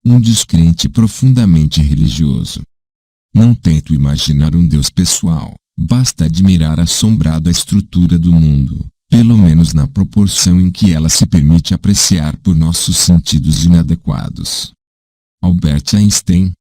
um descrente profundamente religioso. Não tento imaginar um Deus pessoal, basta admirar assombrado a estrutura do mundo, pelo menos na proporção em que ela se permite apreciar por nossos sentidos inadequados. Albert Einstein.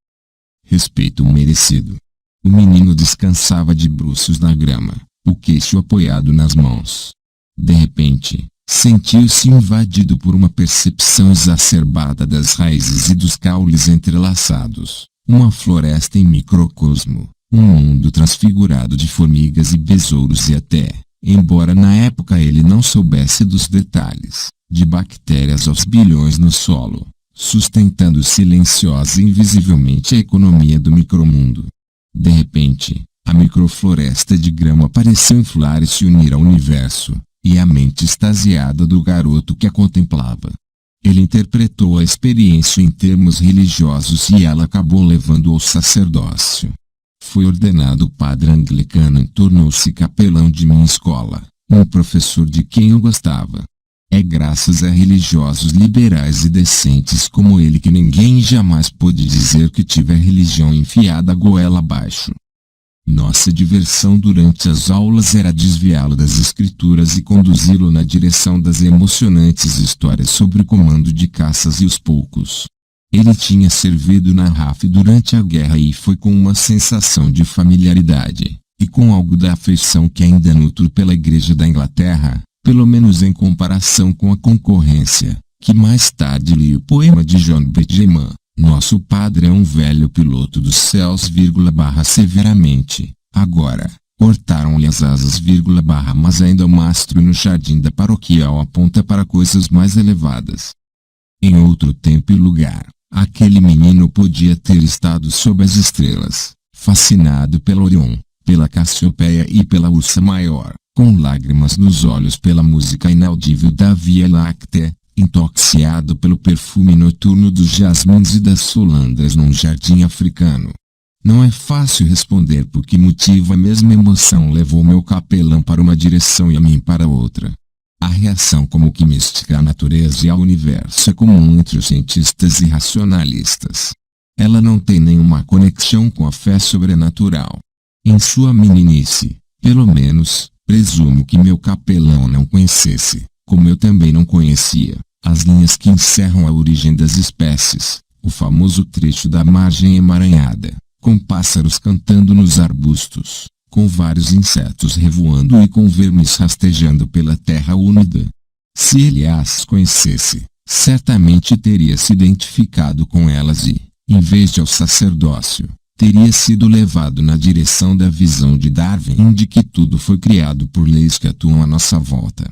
Respeito merecido. O menino descansava de bruços na grama, o queixo apoiado nas mãos. De repente, sentiu-se invadido por uma percepção exacerbada das raízes e dos caules entrelaçados, uma floresta em microcosmo, um mundo transfigurado de formigas e besouros e até, embora na época ele não soubesse dos detalhes, de bactérias aos bilhões no solo, sustentando silenciosa e invisivelmente a economia do micromundo. De repente, a microfloresta de grama pareceu inflar e se unir ao universo, e a mente extasiada do garoto que a contemplava. Ele interpretou a experiência em termos religiosos e ela acabou levando ao sacerdócio. Foi ordenado padre anglicano e tornou-se capelão de minha escola, um professor de quem eu gostava. É graças a religiosos liberais e decentes como ele que ninguém jamais pôde dizer que tive a religião enfiada a goela abaixo. Nossa diversão durante as aulas era desviá-lo das escrituras e conduzi-lo na direção das emocionantes histórias sobre o comando de caças e os poucos. Ele tinha servido na RAF durante a guerra e foi com uma sensação de familiaridade, e com algo da afeição que ainda nutro pela Igreja da Inglaterra, pelo menos em comparação com a concorrência, que mais tarde li o poema de John Benjamin. Nosso padre é um velho piloto dos céus, severamente. Agora, cortaram-lhe as asas, mas ainda o mastro no jardim da paroquial aponta para coisas mais elevadas. Em outro tempo e lugar, aquele menino podia ter estado sob as estrelas, fascinado pela Orion, pela Cassiopeia e pela Ursa Maior, com lágrimas nos olhos pela música inaudível da Via Láctea, intoxicado pelo perfume noturno dos jasmins e das solandras num jardim africano. Não é fácil responder por que motivo a mesma emoção levou meu capelão para uma direção e a mim para outra. A reação como que mística à natureza e ao universo é comum entre os cientistas e racionalistas. Ela não tem nenhuma conexão com a fé sobrenatural. Em sua meninice, pelo menos, presumo que meu capelão não conhecesse, como eu também não conhecia, as linhas que encerram a origem das espécies, o famoso trecho da margem emaranhada, com pássaros cantando nos arbustos, com vários insetos revoando e com vermes rastejando pela terra úmida. Se ele as conhecesse, certamente teria se identificado com elas e, em vez de ao sacerdócio, teria sido levado na direção da visão de Darwin de que tudo foi criado por leis que atuam à nossa volta.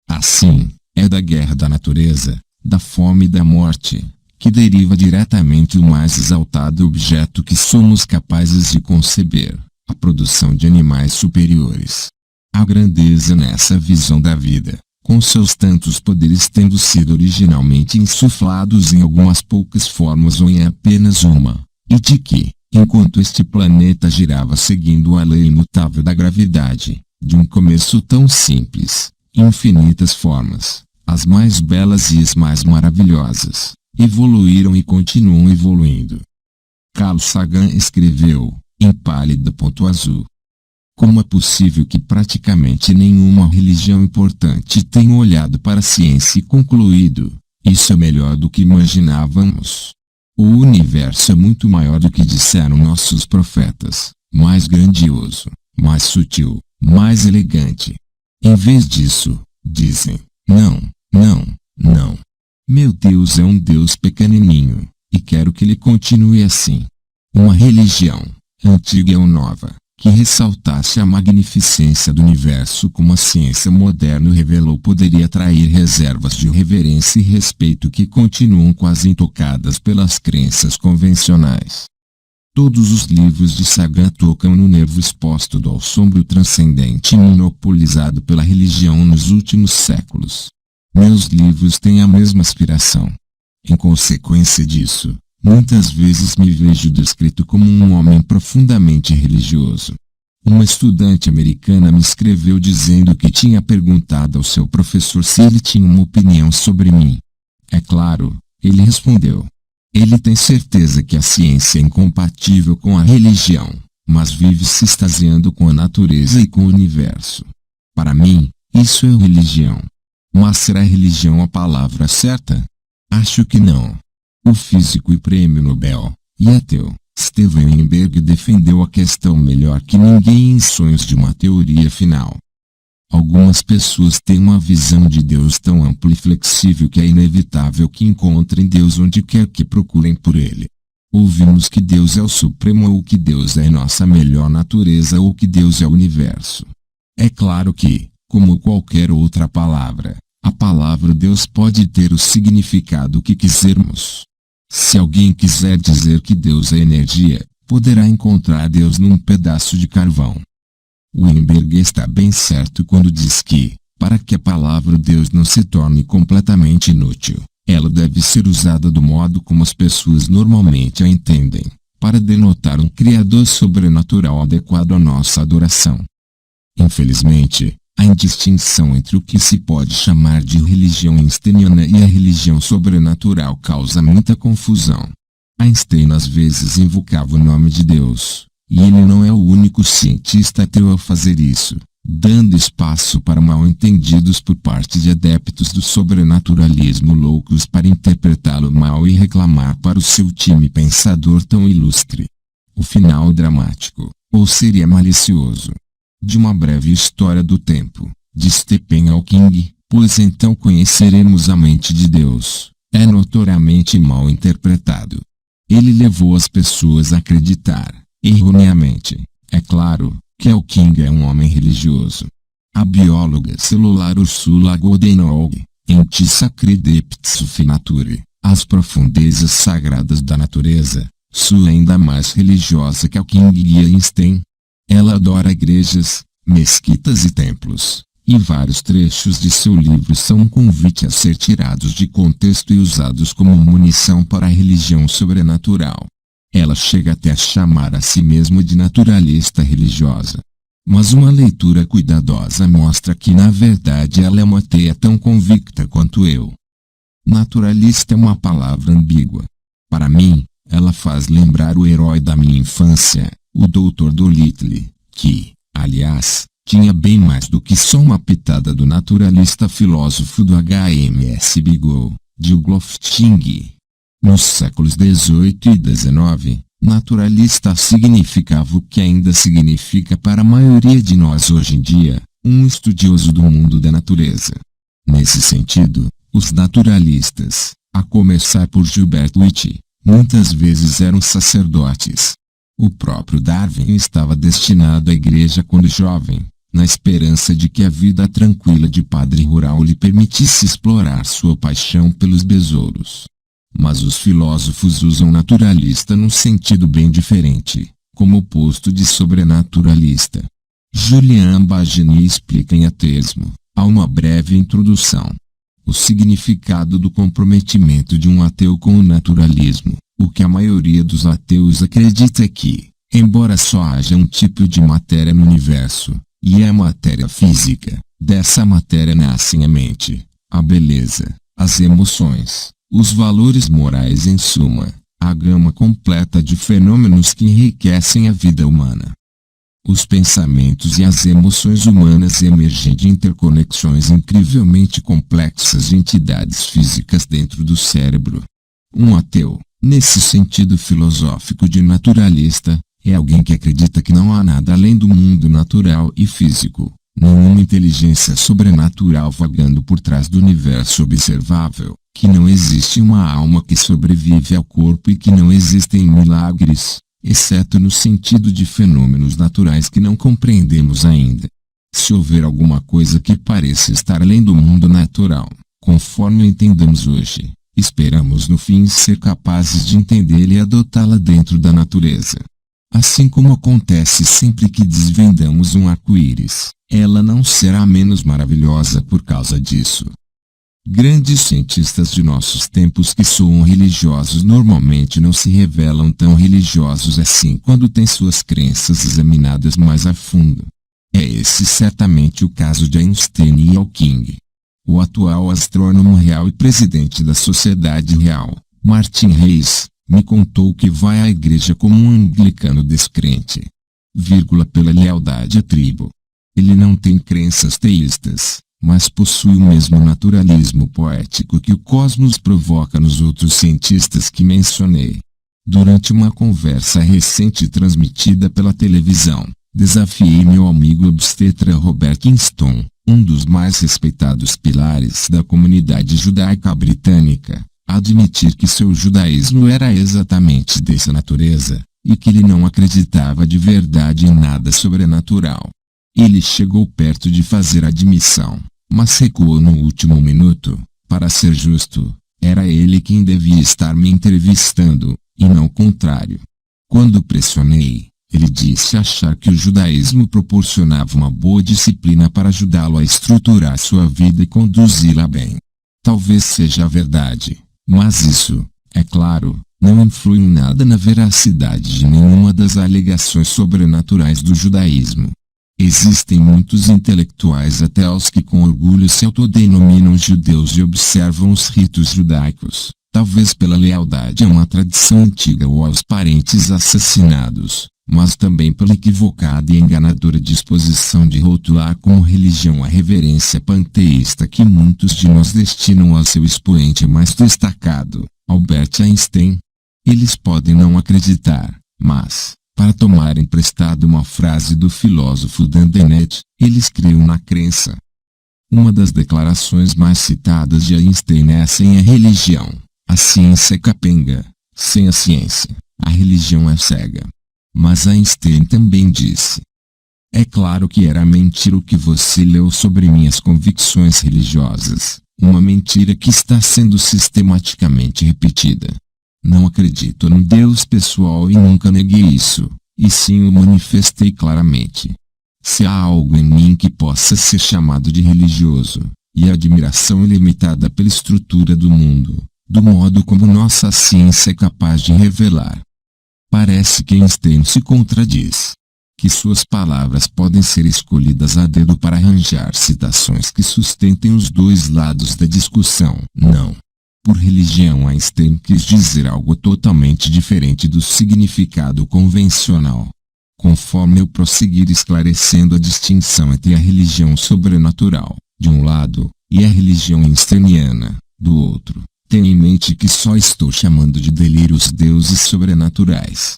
Assim, é da guerra da natureza, da fome e da morte, que deriva diretamente o mais exaltado objeto que somos capazes de conceber, a produção de animais superiores. A grandeza nessa visão da vida, com seus tantos poderes tendo sido originalmente insuflados em algumas poucas formas ou em apenas uma, e de que, enquanto este planeta girava seguindo a lei imutável da gravidade, de um começo tão simples, infinitas formas, as mais belas e as mais maravilhosas, evoluíram e continuam evoluindo. Carl Sagan escreveu, em pálido ponto azul. Como é possível que praticamente nenhuma religião importante tenha olhado para a ciência e concluído, isso é melhor do que imaginávamos? O universo é muito maior do que disseram nossos profetas, mais grandioso, mais sutil, mais elegante. Em vez disso, dizem, não, não, não. Meu Deus é um Deus pequenininho, e quero que ele continue assim. Uma religião, antiga ou nova, que ressaltasse a magnificência do universo como a ciência moderna revelou poderia atrair reservas de reverência e respeito que continuam quase intocadas pelas crenças convencionais. Todos os livros de Sagan tocam no nervo exposto do assombro transcendente e monopolizado pela religião nos últimos séculos. Meus livros têm a mesma aspiração. Em consequência disso, muitas vezes me vejo descrito como um homem profundamente religioso. Uma estudante americana me escreveu dizendo que tinha perguntado ao seu professor se ele tinha uma opinião sobre mim. É claro, ele respondeu. Ele tem certeza que a ciência é incompatível com a religião, mas vive se extasiando com a natureza e com o universo. Para mim, isso é religião. Mas será religião a palavra certa? Acho que não. O físico e prêmio Nobel, e ateu, Steven Weinberg defendeu a questão melhor que ninguém em Sonhos de uma Teoria Final. Algumas pessoas têm uma visão de Deus tão ampla e flexível que é inevitável que encontrem Deus onde quer que procurem por ele. Ouvimos que Deus é o Supremo ou que Deus é nossa melhor natureza ou que Deus é o universo. É claro que, como qualquer outra palavra, a palavra Deus pode ter o significado que quisermos. Se alguém quiser dizer que Deus é energia, poderá encontrar Deus num pedaço de carvão. Weinberg está bem certo quando diz que, para que a palavra Deus não se torne completamente inútil, ela deve ser usada do modo como as pessoas normalmente a entendem, para denotar um Criador sobrenatural adequado à nossa adoração. Infelizmente, a indistinção entre o que se pode chamar de religião einsteiniana e a religião sobrenatural causa muita confusão. Einstein às vezes invocava o nome de Deus, e ele não é o único cientista ateu a fazer isso, dando espaço para mal-entendidos por parte de adeptos do sobrenaturalismo loucos para interpretá-lo mal e reclamar para o seu time pensador tão ilustre. O final dramático, ou seria malicioso, de uma breve história do tempo, de Stephen Hawking, pois então conheceremos a mente de Deus, é notoriamente mal interpretado. Ele levou as pessoas a acreditar, erroneamente, é claro, que Hawking é um homem religioso. A bióloga celular Ursula Goldenberg, em Ti Sacri Depths Nature, As Profundezas Sagradas da Natureza, sua ainda mais religiosa que Hawking e Einstein. Ela adora igrejas, mesquitas e templos, e vários trechos de seu livro são um convite a ser tirados de contexto e usados como munição para a religião sobrenatural. Ela chega até a chamar a si mesma de naturalista religiosa. Mas uma leitura cuidadosa mostra que na verdade ela é uma ateia tão convicta quanto eu. Naturalista é uma palavra ambígua. Para mim, ela faz lembrar o herói da minha infância, o Dr. Dolittle, que, aliás, tinha bem mais do que só uma pitada do naturalista filósofo do HMS Beagle, de Lofting. Nos séculos XVIII e XIX, naturalista significava o que ainda significa para a maioria de nós hoje em dia, um estudioso do mundo da natureza. Nesse sentido, os naturalistas, a começar por Gilbert White, muitas vezes eram sacerdotes. O próprio Darwin estava destinado à igreja quando jovem, na esperança de que a vida tranquila de padre rural lhe permitisse explorar sua paixão pelos besouros. Mas os filósofos usam naturalista num sentido bem diferente, como oposto de sobrenaturalista. Julian Baggini explica em Ateísmo, há uma breve introdução, o significado do comprometimento de um ateu com o naturalismo. O que a maioria dos ateus acredita é que, embora só haja um tipo de matéria no universo, e é a matéria física, dessa matéria nascem a mente, a beleza, as emoções, os valores morais em suma, a gama completa de fenômenos que enriquecem a vida humana. Os pensamentos e as emoções humanas emergem de interconexões incrivelmente complexas de entidades físicas dentro do cérebro. Um ateu, nesse sentido filosófico de naturalista, é alguém que acredita que não há nada além do mundo natural e físico, nenhuma inteligência sobrenatural vagando por trás do universo observável, que não existe uma alma que sobrevive ao corpo e que não existem milagres, exceto no sentido de fenômenos naturais que não compreendemos ainda. Se houver alguma coisa que pareça estar além do mundo natural, conforme o entendemos hoje, esperamos no fim ser capazes de entendê-la e adotá-la dentro da natureza. Assim como acontece sempre que desvendamos um arco-íris, ela não será menos maravilhosa por causa disso. Grandes cientistas de nossos tempos que soam religiosos normalmente não se revelam tão religiosos assim quando têm suas crenças examinadas mais a fundo. É esse certamente o caso de Einstein e Hawking. O atual astrônomo real e presidente da Sociedade Real, Martin Reis, me contou que vai à igreja como um anglicano descrente. Pela lealdade à tribo. Ele não tem crenças teístas, mas possui o mesmo naturalismo poético que o cosmos provoca nos outros cientistas que mencionei. Durante uma conversa recente transmitida pela televisão, desafiei meu amigo obstetra Robert Kingston, um dos mais respeitados pilares da comunidade judaica britânica, a admitir que seu judaísmo era exatamente dessa natureza, e que ele não acreditava de verdade em nada sobrenatural. Ele chegou perto de fazer a admissão, mas recuou no último minuto. Para ser justo, era ele quem devia estar me entrevistando, e não o contrário. Quando pressionei, ele disse achar que o judaísmo proporcionava uma boa disciplina para ajudá-lo a estruturar sua vida e conduzi-la bem. Talvez seja verdade, mas isso, é claro, não influi em nada na veracidade de nenhuma das alegações sobrenaturais do judaísmo. Existem muitos intelectuais ateus que com orgulho se autodenominam judeus e observam os ritos judaicos, talvez pela lealdade a uma tradição antiga ou aos parentes assassinados, mas também pela equivocada e enganadora disposição de rotular como religião a reverência panteísta que muitos de nós destinam ao seu expoente mais destacado, Albert Einstein. Eles podem não acreditar, mas, para tomar emprestado uma frase do filósofo Dan Dennett, eles criam na crença. Uma das declarações mais citadas de Einstein é: sem a religião, a ciência é capenga; sem a ciência, a religião é cega. Mas Einstein também disse: é claro que era mentira o que você leu sobre minhas convicções religiosas, uma mentira que está sendo sistematicamente repetida. Não acredito num Deus pessoal e nunca neguei isso, e sim o manifestei claramente. Se há algo em mim que possa ser chamado de religioso, e a admiração ilimitada pela estrutura do mundo, do modo como nossa ciência é capaz de revelar. Parece que Einstein se contradiz. Que suas palavras podem ser escolhidas a dedo para arranjar citações que sustentem os dois lados da discussão. Não. Por religião, Einstein quis dizer algo totalmente diferente do significado convencional. Conforme eu prosseguir esclarecendo a distinção entre a religião sobrenatural, de um lado, e a religião einsteiniana, do outro, tenha em mente que só estou chamando de delírios deuses sobrenaturais.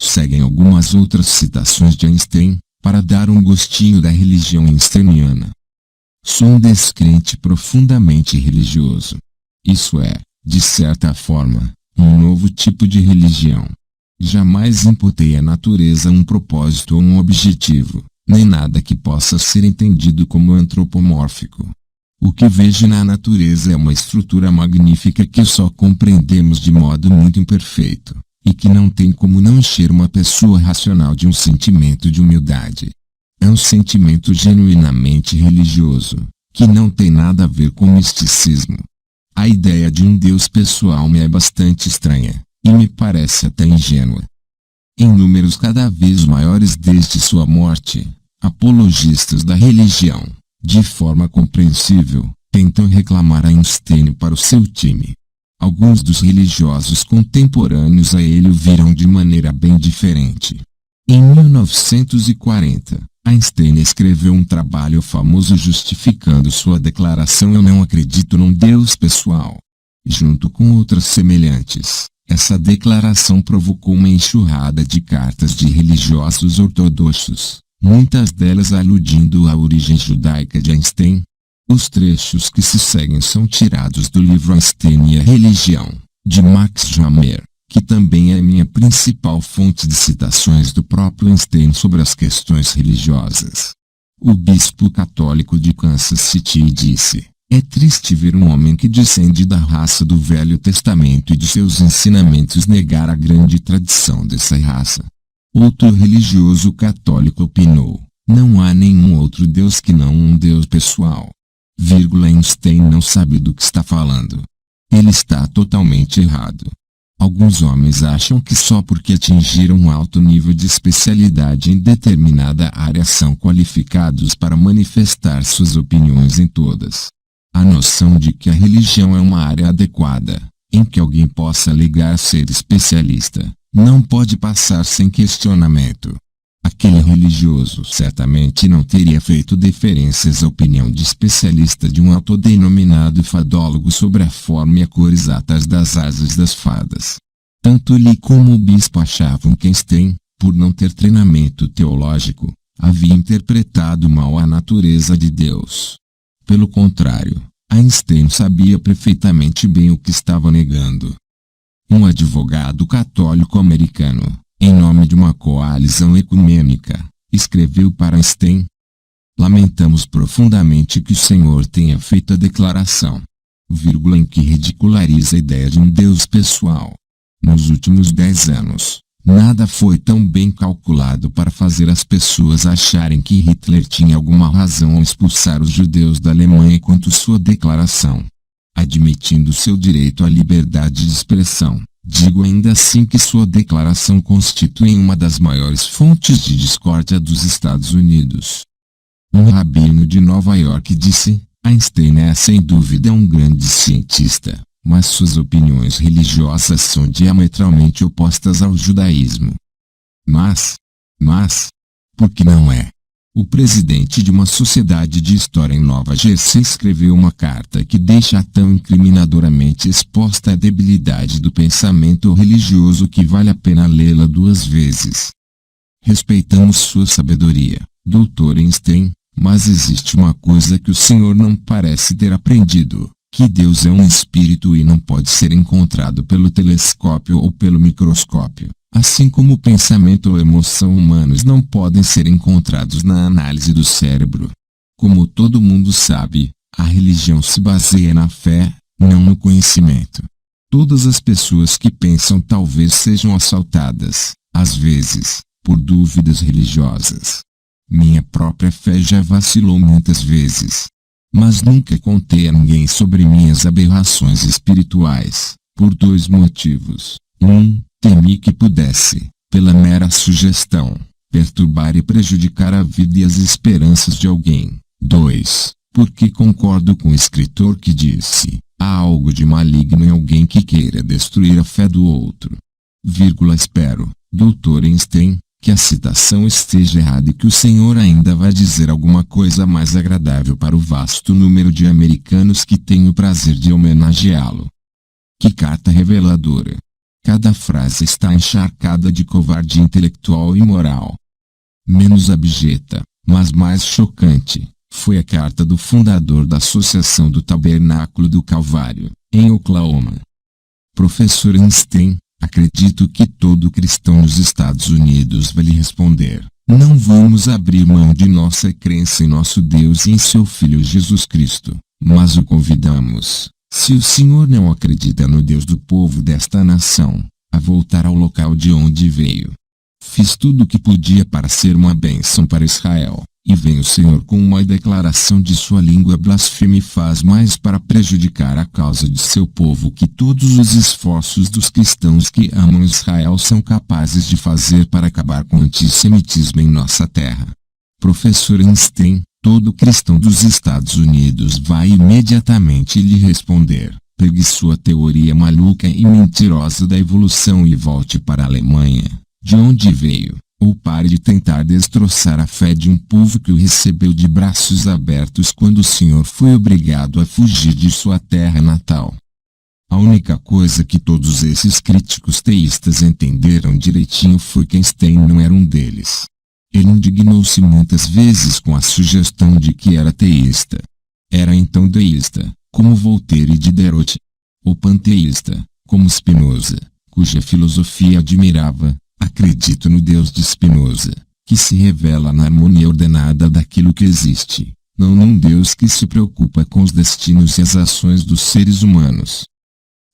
Seguem algumas outras citações de Einstein, para dar um gostinho da religião einsteiniana. Sou um descrente profundamente religioso. Isso é, de certa forma, um novo tipo de religião. Jamais imputei à natureza um propósito ou um objetivo, nem nada que possa ser entendido como antropomórfico. O que vejo na natureza é uma estrutura magnífica que só compreendemos de modo muito imperfeito, e que não tem como não encher uma pessoa racional de um sentimento de humildade. É um sentimento genuinamente religioso, que não tem nada a ver com misticismo. A ideia de um Deus pessoal me é bastante estranha, e me parece até ingênua. Em números cada vez maiores desde sua morte, apologistas da religião, de forma compreensível, tentam reclamar Einstein para o seu time. Alguns dos religiosos contemporâneos a ele o viram de maneira bem diferente. Em 1940, Einstein escreveu um trabalho famoso justificando sua declaração: eu não acredito num Deus pessoal. Junto com outras semelhantes, essa declaração provocou uma enxurrada de cartas de religiosos ortodoxos, muitas delas aludindo à origem judaica de Einstein. Os trechos que se seguem são tirados do livro Einstein e a Religião, de Max Jammer, que também é minha principal fonte de citações do próprio Einstein sobre as questões religiosas. O bispo católico de Kansas City disse: é triste ver um homem que descende da raça do Velho Testamento e de seus ensinamentos negar a grande tradição dessa raça. Outro religioso católico opinou: não há nenhum outro Deus que não um Deus pessoal. Einstein não sabe do que está falando. Ele está totalmente errado. Alguns homens acham que só porque atingiram um alto nível de especialidade em determinada área são qualificados para manifestar suas opiniões em todas. A noção de que a religião é uma área adequada, em que alguém possa alegar ser especialista, não pode passar sem questionamento. Aquele religioso certamente não teria feito deferências à opinião de especialista de um autodenominado fadólogo sobre a forma e a cor exatas das asas das fadas. Tanto ele como o bispo achavam que Einstein, por não ter treinamento teológico, havia interpretado mal a natureza de Deus. Pelo contrário, Einstein sabia perfeitamente bem o que estava negando. Um advogado católico americano, em nome de uma coalizão ecumênica, escreveu para Einstein: "Lamentamos profundamente que o Senhor tenha feito a declaração, em que ridiculariza a ideia de um Deus pessoal. Nos últimos 10 anos, nada foi tão bem calculado para fazer as pessoas acharem que Hitler tinha alguma razão ao expulsar os judeus da Alemanha quanto sua declaração. Admitindo seu direito à liberdade de expressão, digo ainda assim que sua declaração constitui uma das maiores fontes de discórdia dos Estados Unidos." Um rabino de Nova York disse: "Einstein é sem dúvida um grande cientista, mas suas opiniões religiosas são diametralmente opostas ao judaísmo." Mas, por que não é? O presidente de uma sociedade de história em Nova Jersey escreveu uma carta que deixa tão incriminadoramente exposta a debilidade do pensamento religioso que vale a pena lê-la 2 vezes. "Respeitamos sua sabedoria, Dr. Einstein, mas existe uma coisa que o senhor não parece ter aprendido, que Deus é um espírito e não pode ser encontrado pelo telescópio ou pelo microscópio, assim como o pensamento ou emoção humanos não podem ser encontrados na análise do cérebro. Como todo mundo sabe, a religião se baseia na fé, não no conhecimento. Todas as pessoas que pensam talvez sejam assaltadas, às vezes, por dúvidas religiosas. Minha própria fé já vacilou muitas vezes. Mas nunca contei a ninguém sobre minhas aberrações espirituais, por 2 motivos. Temi que pudesse, pela mera sugestão, perturbar e prejudicar a vida e as esperanças de alguém. 2. Porque concordo com o escritor que disse: há algo de maligno em alguém que queira destruir a fé do outro. Espero, Dr. Einstein, que a citação esteja errada e que o senhor ainda vai dizer alguma coisa mais agradável para o vasto número de americanos que tenho o prazer de homenageá-lo." Que carta reveladora! Cada frase está encharcada de covardia intelectual e moral. Menos abjeta, mas mais chocante, foi a carta do fundador da Associação do Tabernáculo do Calvário, em Oklahoma. "Professor Einstein, acredito que todo cristão nos Estados Unidos vai lhe responder: não vamos abrir mão de nossa crença em nosso Deus e em seu Filho Jesus Cristo, mas o convidamos, se o senhor não acredita no Deus do povo desta nação, a voltar ao local de onde veio. Fiz tudo o que podia para ser uma bênção para Israel, e vem o senhor com uma declaração de sua língua blasfema e faz mais para prejudicar a causa de seu povo que todos os esforços dos cristãos que amam Israel são capazes de fazer para acabar com o antissemitismo em nossa terra. Professor Einstein, todo cristão dos Estados Unidos vai imediatamente lhe responder: pegue sua teoria maluca e mentirosa da evolução e volte para a Alemanha, de onde veio. Ou pare de tentar destroçar a fé de um povo que o recebeu de braços abertos quando o senhor foi obrigado a fugir de sua terra natal." A única coisa que todos esses críticos teístas entenderam direitinho foi que Einstein não era um deles. Ele indignou-se muitas vezes com a sugestão de que era teísta. Era então deísta, como Voltaire e Diderot. Ou panteísta, como Spinoza, cuja filosofia admirava. Acredito no Deus de Spinoza, que se revela na harmonia ordenada daquilo que existe, não num Deus que se preocupa com os destinos e as ações dos seres humanos.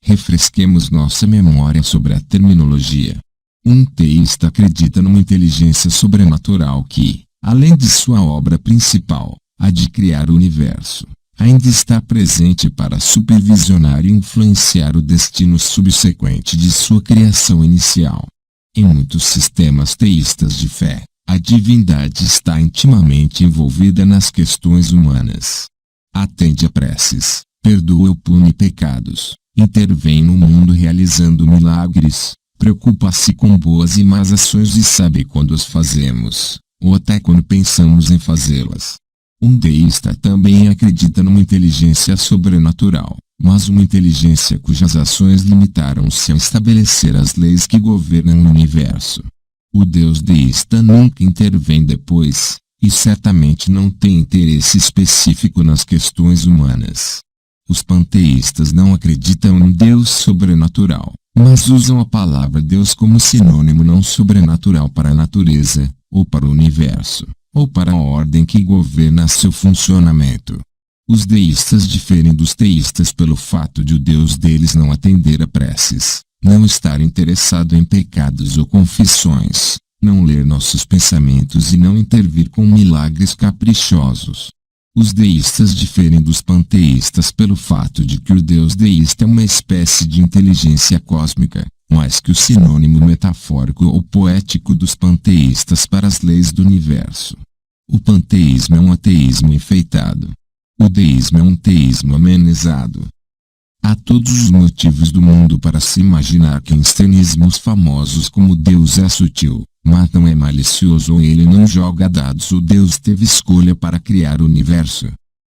Refresquemos nossa memória sobre a terminologia. Um teísta acredita numa inteligência sobrenatural que, além de sua obra principal, a de criar o universo, ainda está presente para supervisionar e influenciar o destino subsequente de sua criação inicial. Em muitos sistemas teístas de fé, a divindade está intimamente envolvida nas questões humanas. Atende a preces, perdoa ou pune pecados, intervém no mundo realizando milagres, preocupa-se com boas e más ações e sabe quando as fazemos, ou até quando pensamos em fazê-las. Um deísta também acredita numa inteligência sobrenatural, mas uma inteligência cujas ações limitaram-se a estabelecer as leis que governam o universo. O Deus deísta nunca intervém depois, e certamente não tem interesse específico nas questões humanas. Os panteístas não acreditam em Deus sobrenatural, mas usam a palavra Deus como sinônimo não sobrenatural para a natureza, ou para o universo, ou para a ordem que governa seu funcionamento. Os deístas diferem dos teístas pelo fato de o Deus deles não atender a preces, não estar interessado em pecados ou confissões, não ler nossos pensamentos e não intervir com milagres caprichosos. Os deístas diferem dos panteístas pelo fato de que o Deus deísta é uma espécie de inteligência cósmica, mais que o sinônimo metafórico ou poético dos panteístas para as leis do universo. O panteísmo é um ateísmo enfeitado. O deísmo é um teísmo amenizado. Há todos os motivos do mundo para se imaginar que einsteinismos famosos como Deus é sutil, mas não é malicioso ou ele não joga dados ou Deus teve escolha para criar o universo.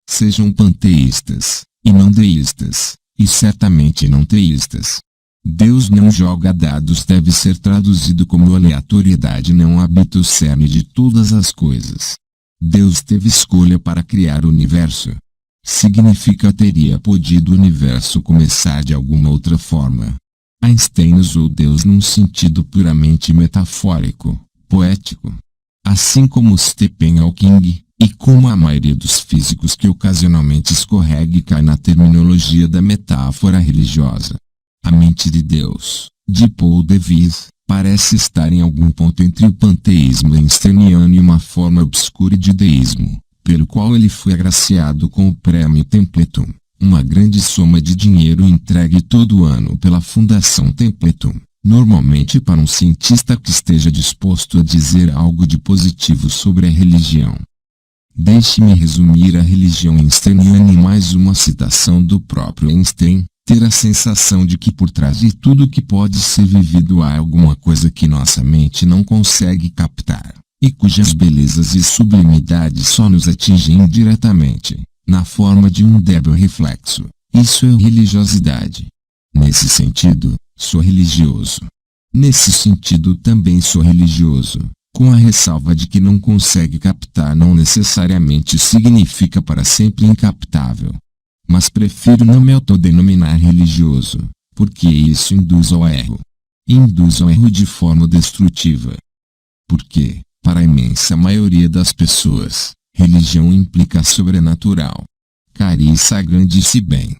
Sejam panteístas, e não deístas, e certamente não teístas. Deus não joga dados deve ser traduzido como aleatoriedade não habita o cerne de todas as coisas. Deus teve escolha para criar o universo. Significa teria podido o universo começar de alguma outra forma. Einstein usou Deus num sentido puramente metafórico, poético. Assim como Stephen Hawking, e como a maioria dos físicos que ocasionalmente escorrega e cai na terminologia da metáfora religiosa. A mente de Deus, de Paul DeVries, parece estar em algum ponto entre o panteísmo einsteiniano e uma forma obscura de deísmo, pelo qual ele foi agraciado com o Prêmio Templeton, uma grande soma de dinheiro entregue todo ano pela Fundação Templeton, normalmente para um cientista que esteja disposto a dizer algo de positivo sobre a religião. Deixe-me resumir a religião einsteiniana em mais uma citação do próprio Einstein. Ter a sensação de que por trás de tudo que pode ser vivido há alguma coisa que nossa mente não consegue captar, e cujas belezas e sublimidades só nos atingem indiretamente, na forma de um débil reflexo. Isso é religiosidade. Nesse sentido, sou religioso. Nesse sentido também sou religioso, com a ressalva de que não consegue captar não necessariamente significa para sempre incaptável. Mas prefiro não me autodenominar religioso, porque isso induz ao erro. Induz ao erro de forma destrutiva. Porque, para a imensa maioria das pessoas, religião implica sobrenatural. Carl Sagan disse bem.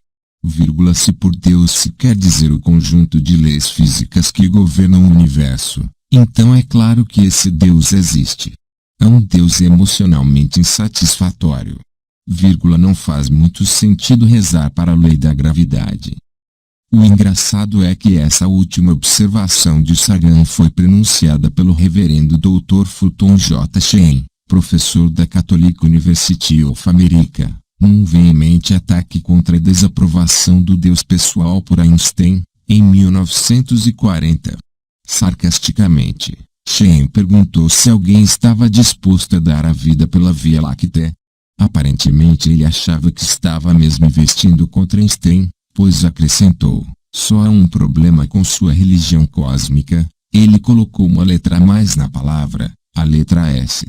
Se por Deus se quer dizer o conjunto de leis físicas que governam o universo, então é claro que esse Deus existe. É um Deus emocionalmente insatisfatório. Não faz muito sentido rezar para a lei da gravidade. O engraçado é que essa última observação de Sagan foi pronunciada pelo reverendo Dr. Fulton J. Sheen, professor da Catholic University of America, num veemente ataque contra a desaprovação do Deus pessoal por Einstein, em 1940. Sarcasticamente, Sheen perguntou se alguém estava disposto a dar a vida pela Via Láctea. Aparentemente ele achava que estava mesmo investindo contra Einstein, pois acrescentou, só há um problema com sua religião cósmica, ele colocou uma letra a mais na palavra, a letra S.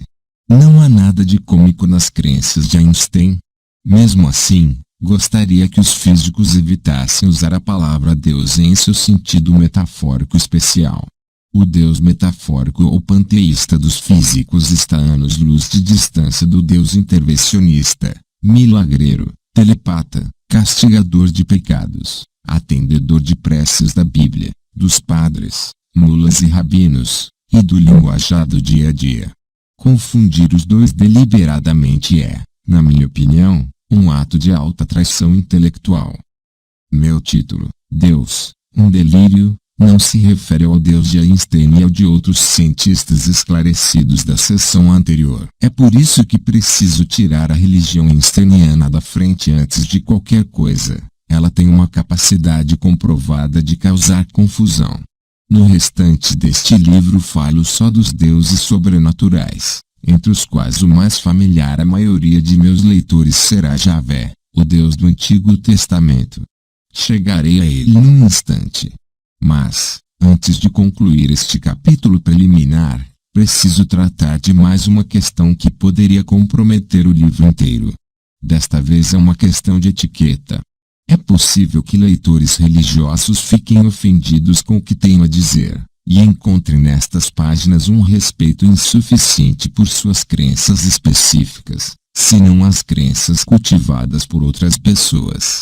Não há nada de cômico nas crenças de Einstein. Mesmo assim, gostaria que os físicos evitassem usar a palavra Deus em seu sentido metafórico especial. O Deus metafórico ou panteísta dos físicos está a anos-luz de distância do Deus intervencionista, milagreiro, telepata, castigador de pecados, atendedor de preces da Bíblia, dos padres, mulas e rabinos, e do linguajar do dia a dia. Confundir os dois deliberadamente é, na minha opinião, um ato de alta traição intelectual. Meu título, Deus, um delírio, não se refere ao Deus de Einstein e ao de outros cientistas esclarecidos da sessão anterior. É por isso que preciso tirar a religião einsteiniana da frente antes de qualquer coisa, ela tem uma capacidade comprovada de causar confusão. No restante deste livro falo só dos deuses sobrenaturais, entre os quais o mais familiar à maioria de meus leitores será Javé, o Deus do Antigo Testamento. Chegarei a ele num instante. Mas, antes de concluir este capítulo preliminar, preciso tratar de mais uma questão que poderia comprometer o livro inteiro. Desta vez é uma questão de etiqueta. É possível que leitores religiosos fiquem ofendidos com o que tenho a dizer, e encontrem nestas páginas um respeito insuficiente por suas crenças específicas, se não as crenças cultivadas por outras pessoas.